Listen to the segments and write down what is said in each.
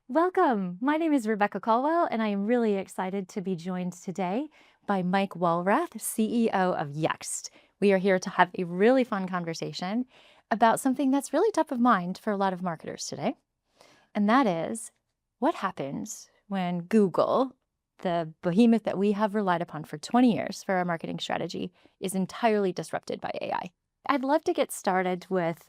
Welcome. My name is Rebecca Colwell, and I am really excited to be joined today by Mike Walrath, CEO of Yext. We are here to have a really fun conversation about something that's really top of mind for a lot of marketers today. And that is what happens when Google, the behemoth that we have relied upon for 20 years for our marketing strategy, is entirely disrupted by AI. I'd love to get started with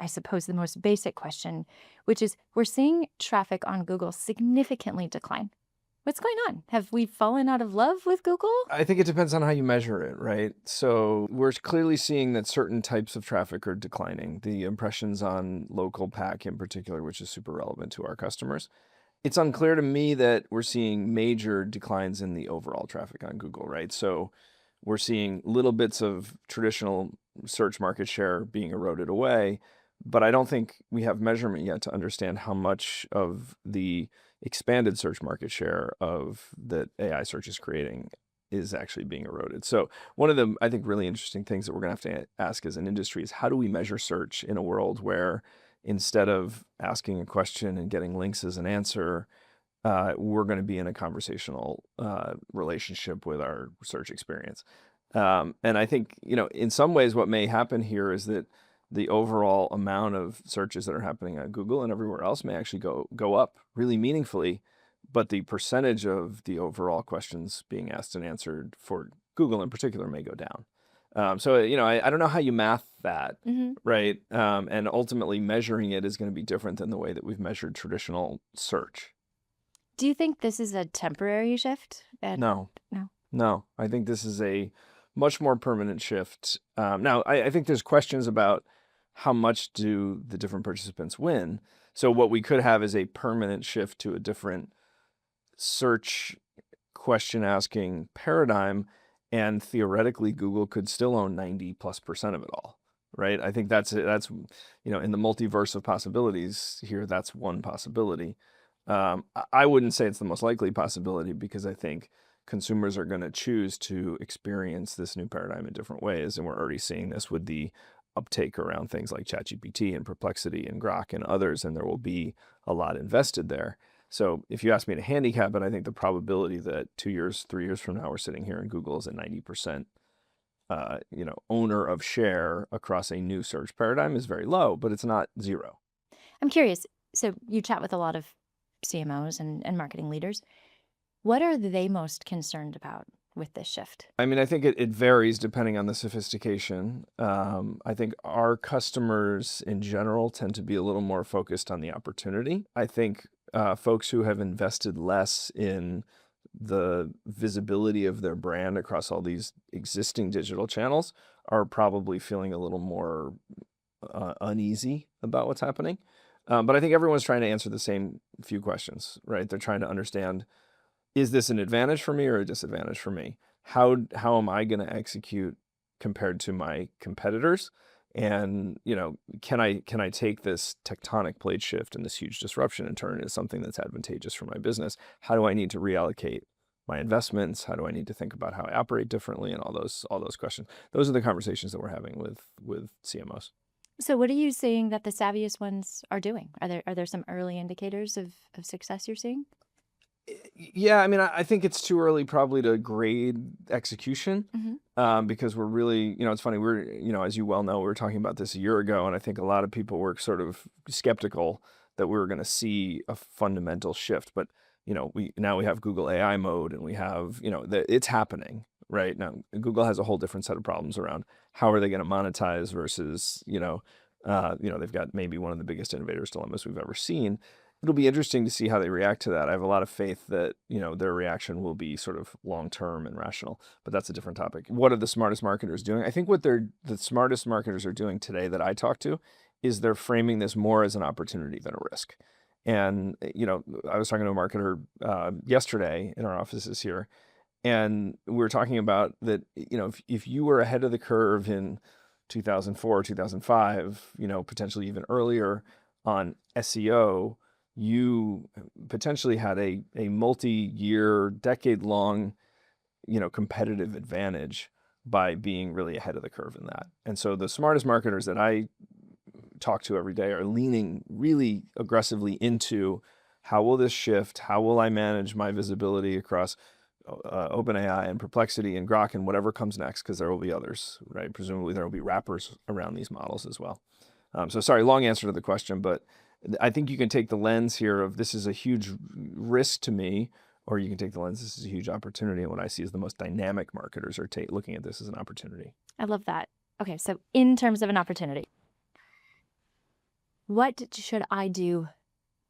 I suppose, the most basic question, which is we're seeing traffic on Google significantly decline. What's going on? Have we fallen out of love with Google? I think it depends on how you measure it, right? So we're clearly seeing that certain types of traffic are declining. The impressions on local pack in particular, which is super relevant to our customers. It's unclear to me that we're seeing major declines in the overall traffic on Google, right? So we're seeing little bits of traditional search market share being eroded away, but I don't think we have measurement yet to understand how much of the expanded search market share of that AI search is creating is actually being eroded. So one of the, I think, really interesting things that we're going to have to ask as an industry is how do we measure search in a world where instead of asking a question and getting links as an answer, we're going to be in a conversational relationship with our search experience. And I think, in some ways what may happen here is that the overall amount of searches that are happening on Google and everywhere else may actually go up really meaningfully, but the percentage of the overall questions being asked and answered for Google in particular may go down. I don't know how you math that, Hmm. right? And ultimately measuring it is going to be different than the way that we've measured traditional search. Do you think this is a temporary shift? No, No. no, I think this is a much more permanent shift. Now, I think there's questions about how much do the different participants win. So what we could have is a permanent shift to a different search question asking paradigm, and theoretically Google could still own 90+% of it all, right? I think that's in the multiverse of possibilities here, that's one possibility. I wouldn't say it's the most likely possibility because I think consumers are going to choose to experience this new paradigm in different ways, and we're already seeing this with the uptake around things like ChatGPT and Perplexity and Grok and others, and there will be a lot invested there. So if you ask me to handicap it, I think the probability that 2 years, 3 years from now, we're sitting here and Google is a 90% owner of share across a new search paradigm is very low, but it's not zero. I'm curious. So you chat with a lot of CMOs and marketing leaders. What are they most concerned about with this shift? I mean, I think it varies depending on the sophistication. I think our customers in general tend to be a little more focused on the opportunity. I think folks who have invested less in the visibility of their brand across all these existing digital channels are probably feeling a little more uneasy about what's happening. But I think everyone's trying to answer the same few questions, right? They're trying to understand, is this an advantage for me or a disadvantage for me? How am I going to execute compared to my competitors? And can I take this tectonic plate shift and this huge disruption and turn it into something that's advantageous for my business? How do I need to reallocate my investments? How do I need to think about how I operate differently? And all those questions. Those are the conversations that we're having with CMOs. So what are you seeing that the savviest ones are doing? Are there some early indicators of success you're seeing? Yeah, I mean, I think it's too early probably to grade execution, Hmm. because we're really, it's funny, as you well know, we were talking about this a year ago, and I think a lot of people were sort of skeptical that we were going to see a fundamental shift. But, we have Google AI mode, and we have, it's happening right now. Google has a whole different set of problems around how are they going to monetize versus, they've got maybe one of the biggest innovators dilemmas we've ever seen. It'll be interesting to see how they react to that. I have a lot of faith that, their reaction will be sort of long-term and rational, but that's a different topic. What are the smartest marketers doing? I think what the smartest marketers are doing today that I talk to is they're framing this more as an opportunity than a risk. And, I was talking to a marketer yesterday in our offices here, and we were talking about that, if you were ahead of the curve in 2004, 2005, potentially even earlier on SEO, you potentially had a multi-year, decade-long, competitive advantage by being really ahead of the curve in that. And so the smartest marketers that I talk to every day are leaning really aggressively into How will this shift? How will I manage my visibility across OpenAI and Perplexity and Grok and whatever comes next? Because there will be others, right? Presumably there will be wrappers around these models as well. So sorry, long answer to the question, but I think you can take the lens here of this is a huge risk to me, or you can take the lens, this is a huge opportunity. And what I see is the most dynamic marketers are looking at this as an opportunity. I love that. Okay, so in terms of an opportunity, what should I do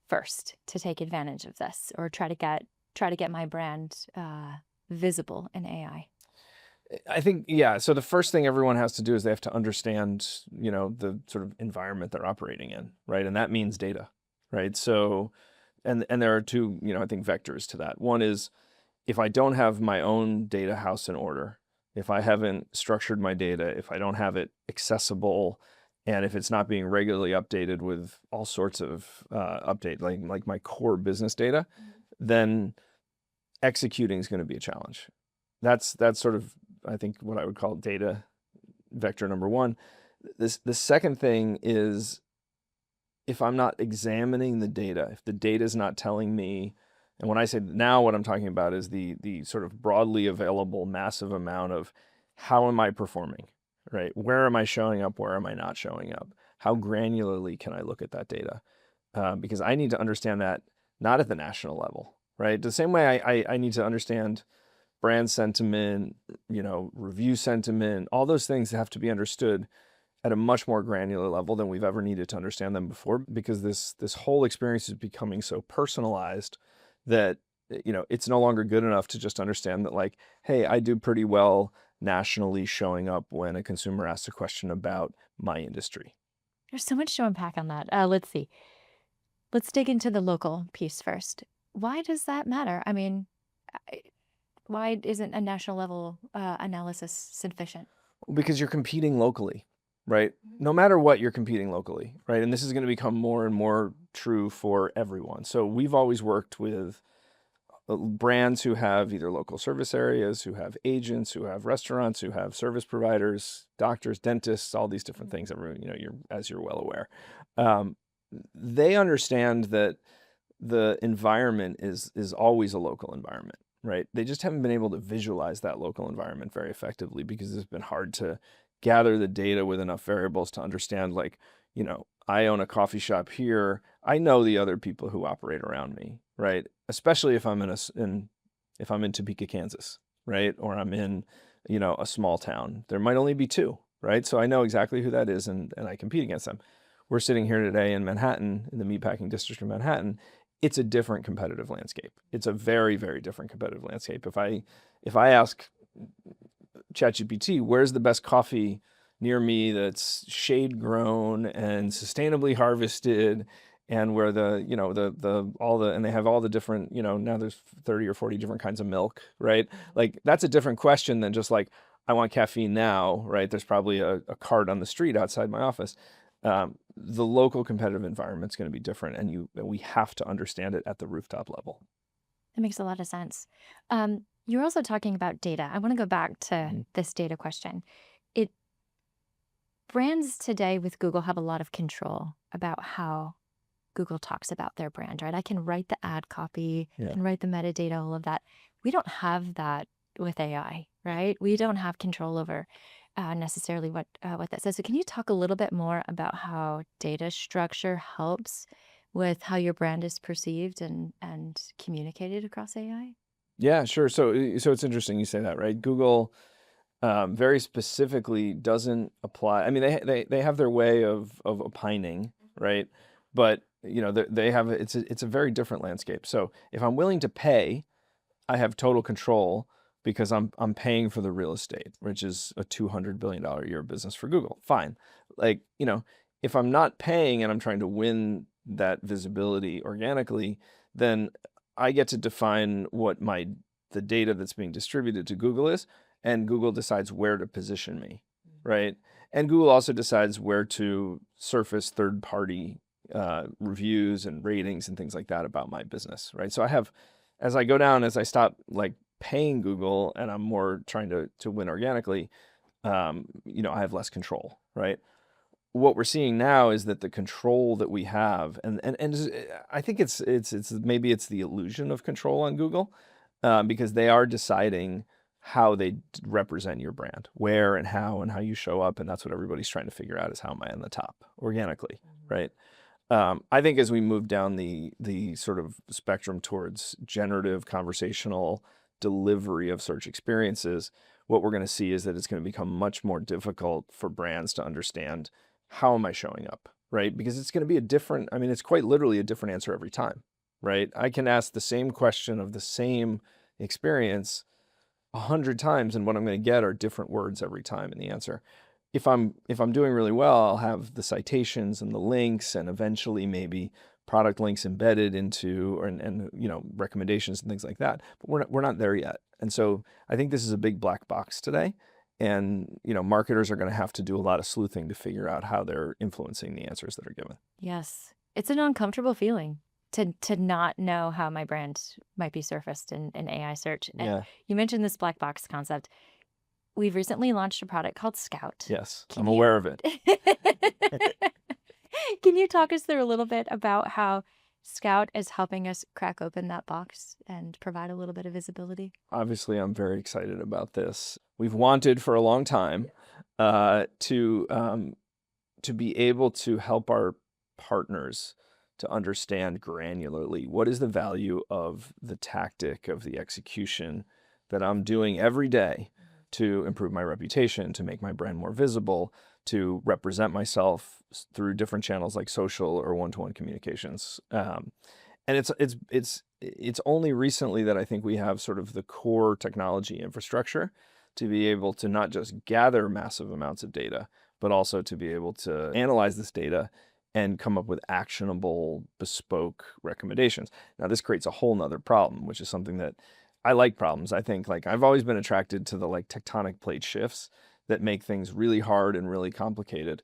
first to take advantage of this or try to get my brand visible in AI? I think, yeah. So the first thing everyone has to do is they have to understand, the sort of environment they're operating in, right? And that means data, right? So, and there are two, I think vectors to that. One is if I don't have my own data house in order, if I haven't structured my data, if I don't have it accessible, and if it's not being regularly updated with all sorts of update, like my core business data, then executing is going to be a challenge. That's sort of, I think, what I would call data vector number one. The second thing is if I'm not examining the data, if the data is not telling me, and when I say now, what I'm talking about is the sort of broadly available massive amount of how am I performing, right? Where am I showing up? Where am I not showing up? How granularly can I look at that data? Because I need to understand that not at the national level, right? The same way I need to understand brand sentiment, review sentiment, all those things have to be understood at a much more granular level than we've ever needed to understand them before, because this whole experience is becoming so personalized that it's no longer good enough to just understand that, like, hey, I do pretty well nationally showing up when a consumer asks a question about my industry. There's so much to unpack on that. Let's see. Let's dig into the local piece first. Why does that matter? I mean, I- why isn't a national level analysis sufficient? Because you're competing locally, right? No matter what, you're competing locally, right? And this is going to become more and more true for everyone. So we've always worked with brands who have either local service areas, who have agents, who have restaurants, who have service providers, doctors, dentists, all these different things. Everyone, as you're well aware, um, they understand that the environment is always a local environment, right? They just haven't been able to visualize that local environment very effectively because it's been hard to gather the data with enough variables to understand, like, I own a coffee shop here. I know the other people who operate around me, right? Especially if I'm if I'm in Topeka, Kansas, right? Or I'm in, a small town. There might only be two, right? So I know exactly who that is, and I compete against them. We're sitting here today in Manhattan, in the meatpacking district of Manhattan. It's a different competitive landscape. It's a very, very different competitive landscape. If I ask ChatGPT, where's the best coffee near me that's shade grown and sustainably harvested, and where and they have all the different, now there's 30 or 40 different kinds of milk, right? Like, that's a different question than just like, I want caffeine now, right? There's probably a cart on the street outside my office. The local competitive environment is going to be different, and we have to understand it at the rooftop level. That makes a lot of sense. You're also talking about data. I want to go back to this data question. It Brands today with Google have a lot of control about how Google talks about their brand, right? I can write the ad copy, I Yeah. can write the metadata, all of that. We don't have that with AI, right? We don't have control over necessarily what that says. So can you talk a little bit more about how data structure helps with how your brand is perceived and communicated across AI? Yeah, sure. So it's interesting you say that, right? Google very specifically doesn't apply. I mean, they have their way of opining, right? But they have it's a very different landscape. So if I'm willing to pay, I have total control because I'm paying for the real estate, which is a $200 billion a year business for Google. Fine. Like, if I'm not paying and I'm trying to win that visibility organically, then I get to define what the data that's being distributed to Google is, and Google decides where to position me, right? And Google also decides where to surface third-party reviews and ratings and things like that about my business, right? So as I stop like paying Google and I'm more trying to win organically, I have less control, right? what we're seeing now is that the control that we have, I think it's maybe it's the illusion of control on Google, because they are deciding how they represent your brand, where and how you show up, and that's what everybody's trying to figure out is how am I on the top organically, right? I think as we move down the sort of spectrum towards generative conversational delivery of search experiences, what we're going to see is that it's going to become much more difficult for brands to understand how am I showing up, right? Because it's going to be it's quite literally a different answer every time, right? I can ask the same question of the same experience 100 times, and what I'm going to get are different words every time in the answer. If I'm doing really well, I'll have the citations and the links, and eventually maybe product links embedded into, and recommendations and things like that. But we're not there yet. And so I think this is a big black box today. And marketers are going to have to do a lot of sleuthing to figure out how they're influencing the answers that are given. Yes. It's an uncomfortable feeling to not know how my brand might be surfaced in AI search. And Yeah. you mentioned this black box concept. We've recently launched a product called Scout. Yes, I'm aware of it. Can you talk us through a little bit about how Scout is helping us crack open that box and provide a little bit of visibility? Obviously, I'm very excited about this. We've wanted for a long time to be able to help our partners to understand granularly what is the value of the tactic of the execution that I'm doing every day to improve my reputation, to make my brand more visible, to represent myself through different channels like social or one-to-one communications. And it's only recently that I think we have sort of the core technology infrastructure to be able to not just gather massive amounts of data, but also to be able to analyze this data and come up with actionable, bespoke recommendations. Now, this creates a whole nother problem, which is something that I like problems. I think I've always been attracted to the tectonic plate shifts that make things really hard and really complicated.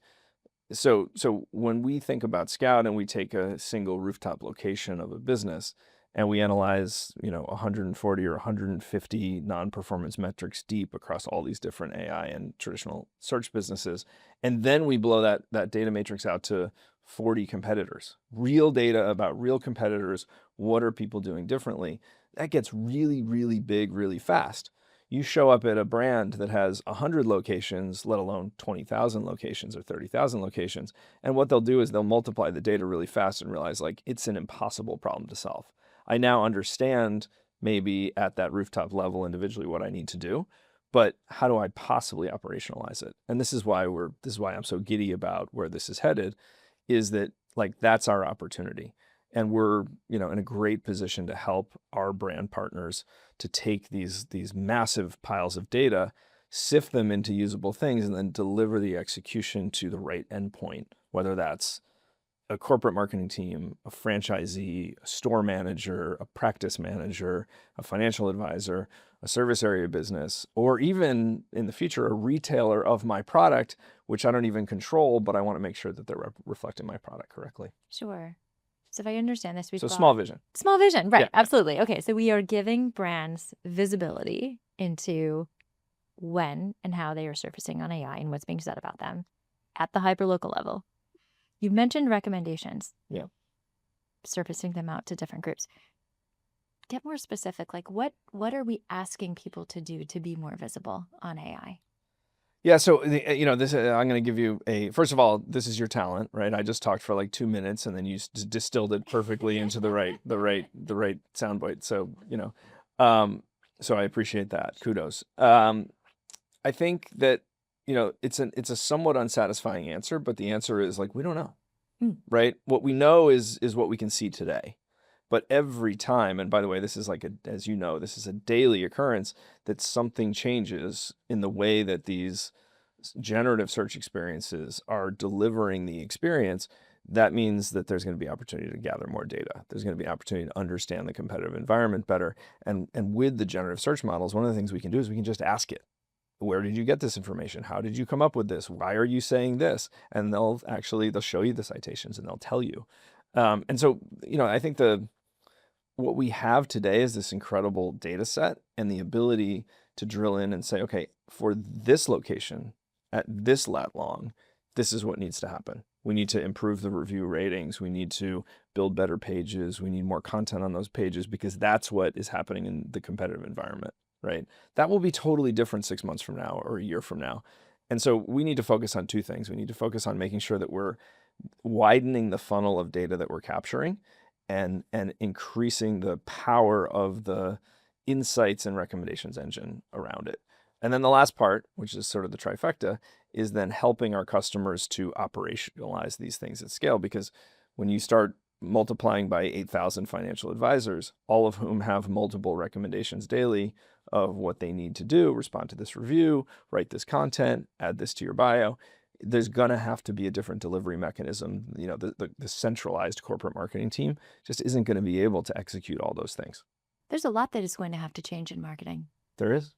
So when we think about Scout and we take a single rooftop location of a business and we analyze, 140 or 150 non-performance metrics deep across all these different AI and traditional search businesses, and then we blow that data matrix out to 40 competitors, real data about real competitors, what are people doing differently? That gets really, really big, really fast. You show up at a brand that has 100 locations, let alone 20,000 locations or 30,000 locations, and what they'll do is they'll multiply the data really fast and realize it's an impossible problem to solve. I now understand maybe at that rooftop level individually what I need to do, but how do I possibly operationalize it? And this is why I'm so giddy about where this is headed, is that that's our opportunity. And we're, in a great position to help our brand partners to take these massive piles of data, sift them into usable things, and then deliver the execution to the right endpoint, whether that's a corporate marketing team, a franchisee, a store manager, a practice manager, a financial advisor, a service area business, or even in the future, a retailer of my product, which I don't even control, but I want to make sure that they're reflecting my product correctly. Sure. So if I understand this, So small vision. Small vision, right? Yeah. Absolutely. Okay, so we are giving brands visibility into when and how they are surfacing on AI and what's being said about them at the hyperlocal level. You mentioned recommendations. Yeah. Surfacing them out to different groups. Get more specific. What are we asking people to do to be more visible on AI? Yeah, so this I'm going to give you first of all, this is your talent, right? I just talked for 2 minutes, and then you distilled it perfectly into the right soundbite. So so I appreciate that. Kudos. I think that it's a somewhat unsatisfying answer, but the answer is we don't know, right? What we know is what we can see today. But every time, and by the way, this is as you know, this is a daily occurrence, that something changes in the way that these generative search experiences are delivering the experience. That means that there's going to be opportunity to gather more data. There's going to be opportunity to understand the competitive environment better. And with the generative search models, one of the things we can do is we can just ask it, where did you get this information? How did you come up with this? Why are you saying this? And they'll show you the citations and they'll tell you. And so, I think what we have today is this incredible data set and the ability to drill in and say, okay, for this location at this lat long, this is what needs to happen. We need to improve the review ratings. We need to build better pages. We need more content on those pages because that's what is happening in the competitive environment, right? That will be totally different 6 months from now or a year from now. And so we need to focus on two things. We need to focus on making sure that we're widening the funnel of data that we're capturing and increasing the power of the insights and recommendations engine around it. And then the last part, which is sort of the trifecta, is then helping our customers to operationalize these things at scale. Because when you start multiplying by 8,000 financial advisors, all of whom have multiple recommendations daily of what they need to do, respond to this review, write this content, add this to your bio, there's going to have to be a different delivery mechanism. You know, the centralized corporate marketing team just isn't going to be able to execute all those things. There's a lot that is going to have to change in marketing. There is.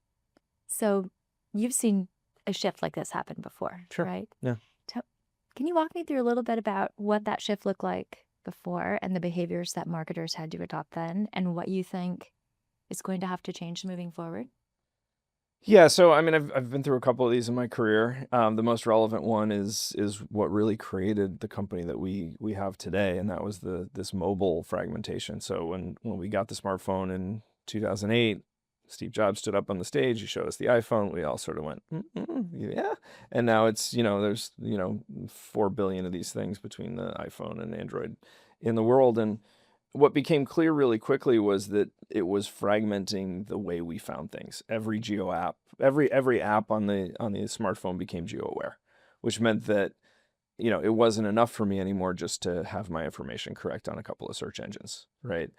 So you've seen a shift like this happen before, Sure. right? Yeah. Can you walk me through a little bit about what that shift looked like before and the behaviors that marketers had to adopt then and what you think is going to have to change moving forward? Yeah, so I mean, I've been through a couple of these in my career. The most relevant one is what really created the company that we have today, and that was this mobile fragmentation. So when we got the smartphone in 2008, Steve Jobs stood up on the stage. He showed us the iPhone. We all sort of went, yeah. And now it's there's 4 billion of these things between the iPhone and Android in the world, and what became clear really quickly was that it was fragmenting the way we found things. Every geo app, every app on the smartphone became geo aware, which meant that it wasn't enough for me anymore just to have my information correct on a couple of search engines, right?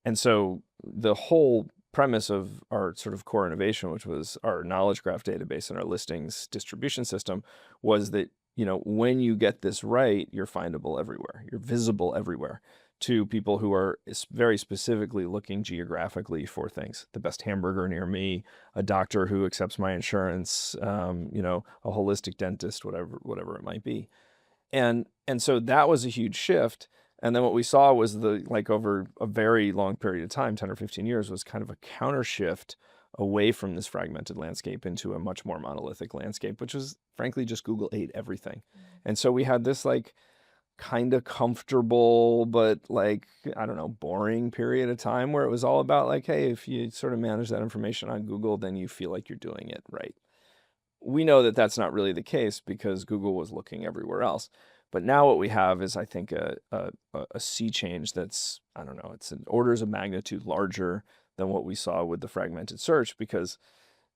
And so the whole premise of our sort of core innovation, which was our knowledge graph database and our listings distribution system, was that when you get this right, you're findable everywhere, you're visible everywhere to people who are very specifically looking geographically for things. The best hamburger near me, a doctor who accepts my insurance, a holistic dentist, whatever it might be. And so that was a huge shift. And then what we saw was over a very long period of time, 10 or 15 years, was kind of a counter shift away from this fragmented landscape into a much more monolithic landscape, which was frankly just Google ate everything. And so we had this kind of comfortable, but I don't know, boring period of time where it was all about hey, if you sort of manage that information on Google, then you feel like you're doing it right. We know that that's not really the case because Google was looking everywhere else. But now what we have is, I think, a sea change that's, I don't know, it's an orders of magnitude larger than what we saw with the fragmented search because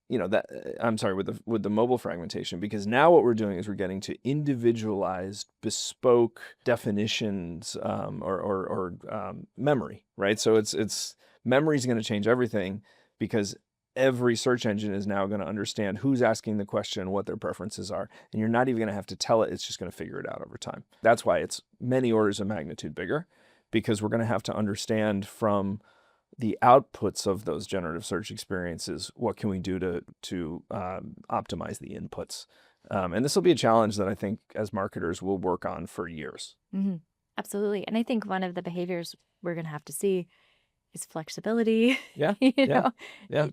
with the mobile fragmentation, because now what we're doing is we're getting to individualized, bespoke definitions or memory, right? So it's memory is going to change everything because every search engine is now going to understand who's asking the question, what their preferences are, and you're not even going to have to tell it. It's just going to figure it out over time. That's why it's many orders of magnitude bigger, because we're going to have to understand from the outputs of those generative search experiences, what can we do to optimize the inputs? And this will be a challenge that I think as marketers we'll work on for years. Mm-hmm. Absolutely. And I think one of the behaviors we're going to have to see is flexibility. Yeah.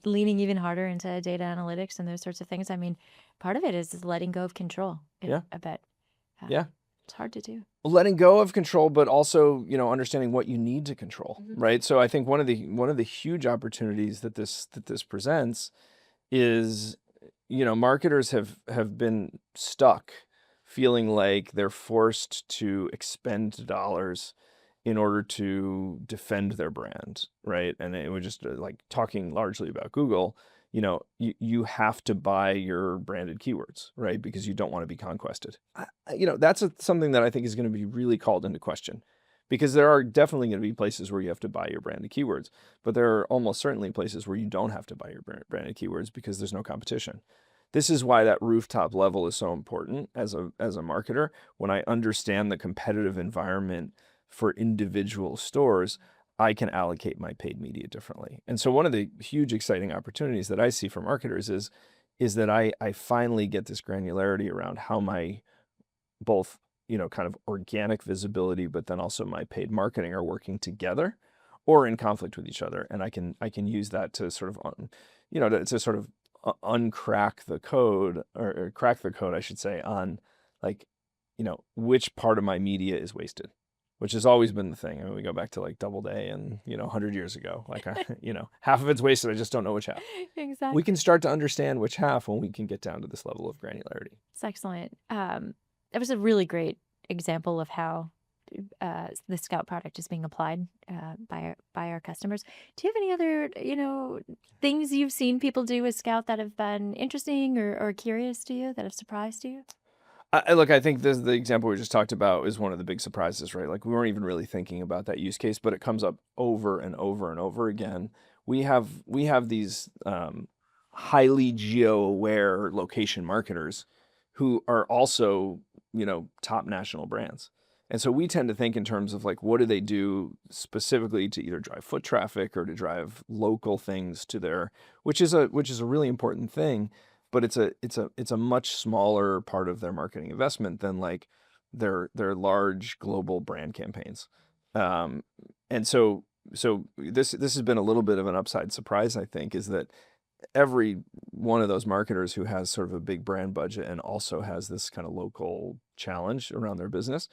Leaning even harder into data analytics and those sorts of things. I mean, part of it is letting go of control. I bet. It's hard to do. Letting go of control, but also, understanding what you need to control, right? So I think one of the huge opportunities that this presents is, marketers have been stuck feeling like they're forced to expend dollars in order to defend their brand, right? And it was just talking largely about Google. You have to buy your branded keywords, right? Because you don't want to be conquested. That's something that I think is going to be really called into question, because there are definitely going to be places where you have to buy your branded keywords, but there are almost certainly places where you don't have to buy your branded keywords because there's no competition. This is why that rooftop level is so important as a marketer. When I understand the competitive environment for individual stores, I can allocate my paid media differently. And so one of the huge exciting opportunities that I see for marketers is that I finally get this granularity around how my both, kind of organic visibility, but then also my paid marketing are working together or in conflict with each other. And I can use that to sort of, to sort of uncrack the code or crack the code, I should say, on which part of my media is wasted, which has always been the thing. I mean, we go back to like Doubleday and, 100 years ago, like, half of it's wasted. I just don't know which half. Exactly. We can start to understand which half when we can get down to this level of granularity. It's excellent. That was a really great example of how the Scout product is being applied by our customers. Do you have any other, things you've seen people do with Scout that have been interesting or curious to you, that have surprised you? Look, I think the example we just talked about is one of the big surprises, right? Like we weren't even really thinking about that use case, but it comes up over and over and over again. We have these highly geo-aware location marketers who are also, top national brands. And so we tend to think in terms of like, what do they do specifically to either drive foot traffic or to drive local things to their, which is a really important thing, but it's a much smaller part of their marketing investment than like their large global brand campaigns. And so this has been a little bit of an upside surprise, I think, is that every one of those marketers who has sort of a big brand budget and also has this kind of local challenge around their business,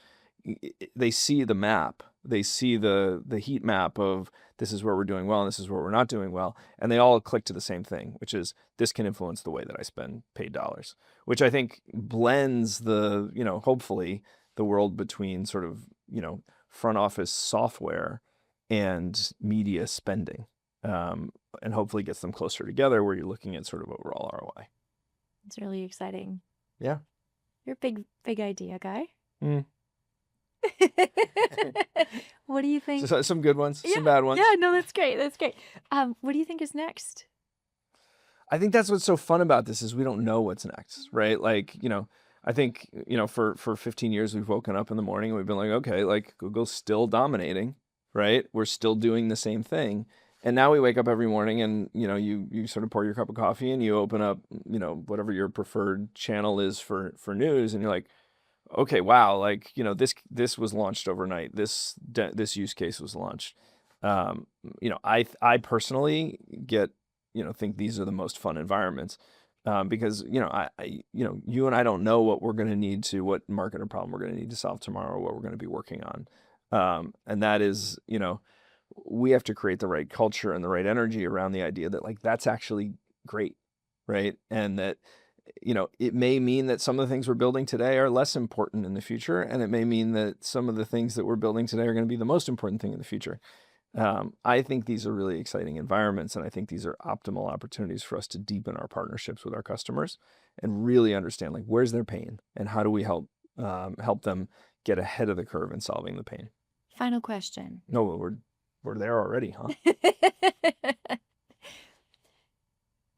they see the map, they see the heat map of this is where we're doing well and this is where we're not doing well, and they all click to the same thing, which is this can influence the way that I spend paid dollars, which I think blends the, hopefully the world between sort of, front office software and media spending. And hopefully gets them closer together where you're looking at sort of overall ROI. It's really exciting. Yeah. You're a big idea guy. Mm. What do you think? Some good ones, some bad ones. Yeah, no, that's great. That's great. What do you think is next? I think that's what's so fun about this is we don't know what's next, right? Like, I think, for 15 years we've woken up in the morning and we've been like, okay, like Google's still dominating, right? We're still doing the same thing. And now we wake up every morning and, you sort of pour your cup of coffee and you open up, whatever your preferred channel is for news. And you're like, okay, wow. Like, this was launched overnight. This use case was launched. I personally think these are the most fun environments, because, you and I don't know what we're going to need to, what market or problem we're going to need to solve tomorrow, what we're going to be working on. And that is, we have to create the right culture and the right energy around the idea that like, that's actually great. Right. And that, it may mean that some of the things we're building today are less important in the future. And it may mean that some of the things that we're building today are going to be the most important thing in the future. I think these are really exciting environments. And I think these are optimal opportunities for us to deepen our partnerships with our customers and really understand like, where's their pain and how do we help them get ahead of the curve in solving the pain. Final question. No, we're there already, huh?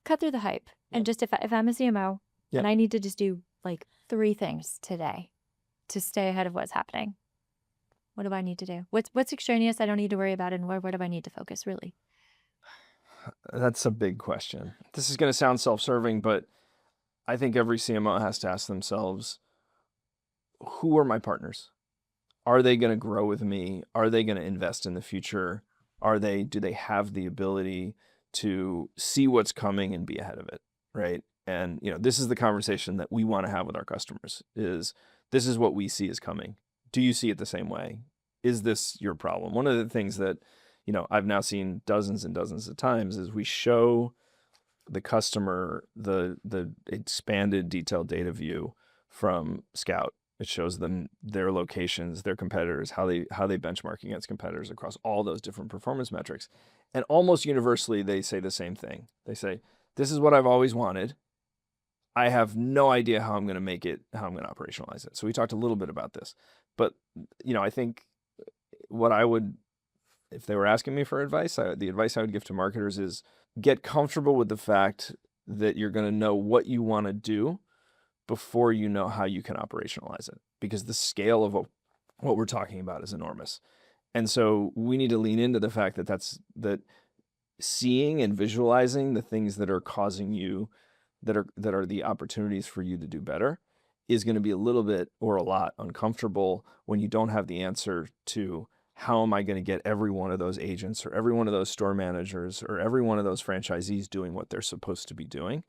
Cut through the hype. And just if I'm a CMO and I need to just do like 3 things today to stay ahead of what's happening, what do I need to do? What's extraneous I don't need to worry about, and where do I need to focus really? That's a big question. This is going to sound self-serving, but I think every CMO has to ask themselves, who are my partners? Are they going to grow with me? Are they going to invest in the future? Do they have the ability to see what's coming and be ahead of it? Right. And, this is the conversation that we want to have with our customers is this is what we see is coming. Do you see it the same way? Is this your problem? One of the things that, I've now seen dozens and dozens of times is we show the customer the expanded detailed data view from Scout. It shows them their locations, their competitors, how they benchmark against competitors across all those different performance metrics. And almost universally, they say the same thing. They say, this is what I've always wanted. I have no idea how I'm going to operationalize it. So we talked a little bit about this. But, I think what I would, if they were asking me for advice, the advice I would give to marketers is get comfortable with the fact that you're going to know what you want to do before you know how you can operationalize it, because the scale of what we're talking about is enormous. And so we need to lean into the fact that seeing and visualizing the things that are causing you, that are the opportunities for you to do better, is going to be a little bit or a lot uncomfortable when you don't have the answer to how am I going to get every one of those agents or every one of those store managers or every one of those franchisees doing what they're supposed to be doing.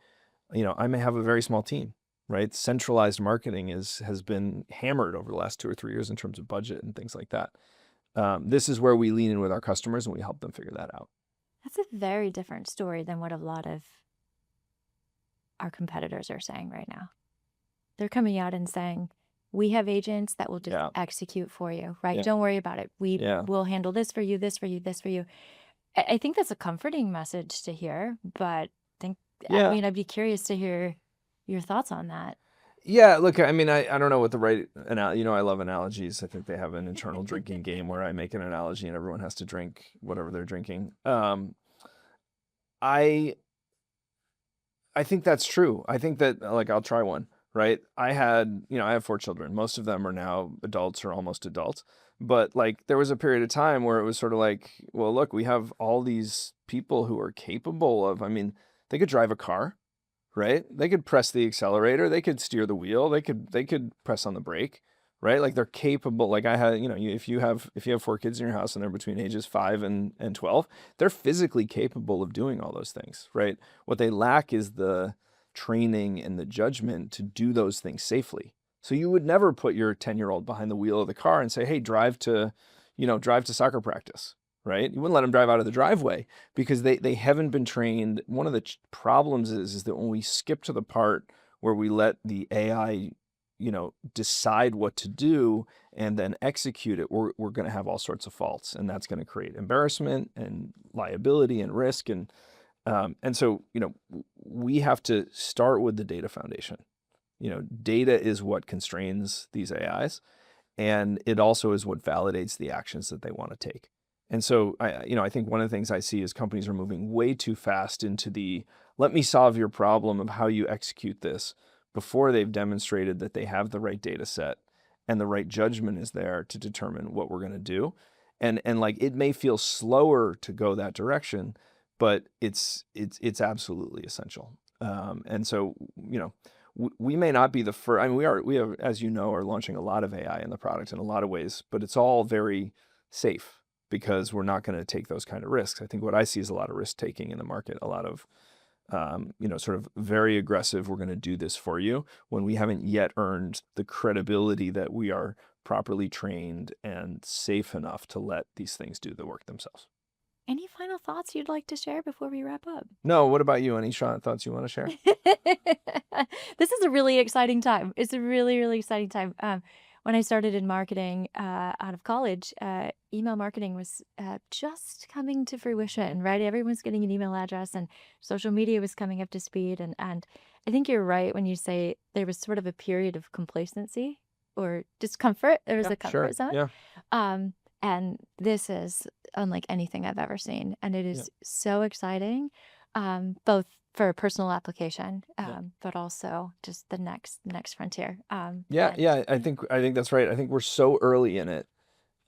I may have a very small team. right? Centralized marketing has been hammered over the last 2 or 3 years in terms of budget and things like that. This is where we lean in with our customers and we help them figure that out. That's a very different story than what a lot of our competitors are saying right now. They're coming out and saying, we have agents that will just Yeah. execute for you, right? Yeah. Don't worry about it. We Yeah. will handle this for you, this for you, this for you. I think that's a comforting message to hear, but Yeah. I'd be curious to hear your thoughts on that. Yeah, look, I mean, I don't know what the right I love analogies. I think they have an internal drinking game where I make an analogy and everyone has to drink whatever they're drinking. I think that's true. I think that like I'll try one, right? I have 4 children. Most of them are now adults or almost adults. But like there was a period of time where it was sort of like, well, look, we have all these people who are capable of, I mean, they could drive a car, right? They could press the accelerator, they could steer the wheel, they could press on the brake, right? Like they're capable. Like I had, if you have 4 kids in your house and they're between ages 5 and 12, they're physically capable of doing all those things, right? What they lack is the training and the judgment to do those things safely. So you would never put your 10-year-old behind the wheel of the car and say, "Hey, drive to soccer practice." Right? You wouldn't let them drive out of the driveway because they haven't been trained. One of the problems is that when we skip to the part where we let the AI, decide what to do and then execute it, we're going to have all sorts of faults, and that's going to create embarrassment and liability and risk. And so, we have to start with the data foundation. Data is what constrains these AIs, and it also is what validates the actions that they want to take. And so, I think one of the things I see is companies are moving way too fast into the let me solve your problem of how you execute this before they've demonstrated that they have the right data set and the right judgment is there to determine what we're going to do. And like it may feel slower to go that direction, but it's absolutely essential. And so, we may not be the first. I mean, we have, as you know, are launching a lot of AI in the product in a lot of ways, but it's all very safe because we're not going to take those kind of risks. I think what I see is a lot of risk taking in the market, a lot of, sort of very aggressive, we're going to do this for you when we haven't yet earned the credibility that we are properly trained and safe enough to let these things do the work themselves. Any final thoughts you'd like to share before we wrap up? No, what about you? Any thoughts you want to share? This is a really exciting time. It's a really, really exciting time. When I started in marketing out of college, email marketing was just coming to fruition, right? Everyone's getting an email address and social media was coming up to speed. And I think you're right when you say there was sort of a period of complacency or discomfort. There was Yeah, a comfort zone. yeah. And this is unlike anything I've ever seen. And it is so exciting, both for personal application, but also just the next frontier. Yeah. I think that's right. I think we're so early in it,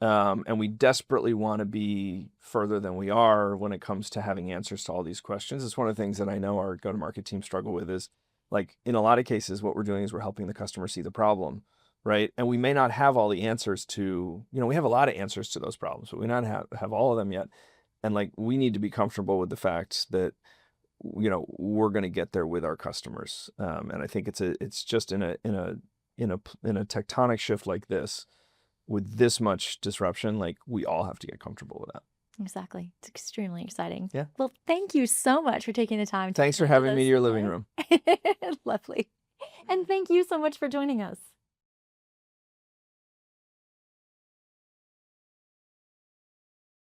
and we desperately want to be further than we are when it comes to having answers to all these questions. It's one of the things that I know our go-to-market team struggle with is like in a lot of cases, what we're doing is we're helping the customer see the problem, right? And we may not have all the answers to, we have a lot of answers to those problems, but we not have all of them yet. And like we need to be comfortable with the fact that we're going to get there with our customers. And I think it's just in a tectonic shift like this, with this much disruption, like we all have to get comfortable with that. Exactly. It's extremely exciting. Yeah. Well, thank you so much for taking the time. Thanks for having me to your living room. Lovely. And thank you so much for joining us.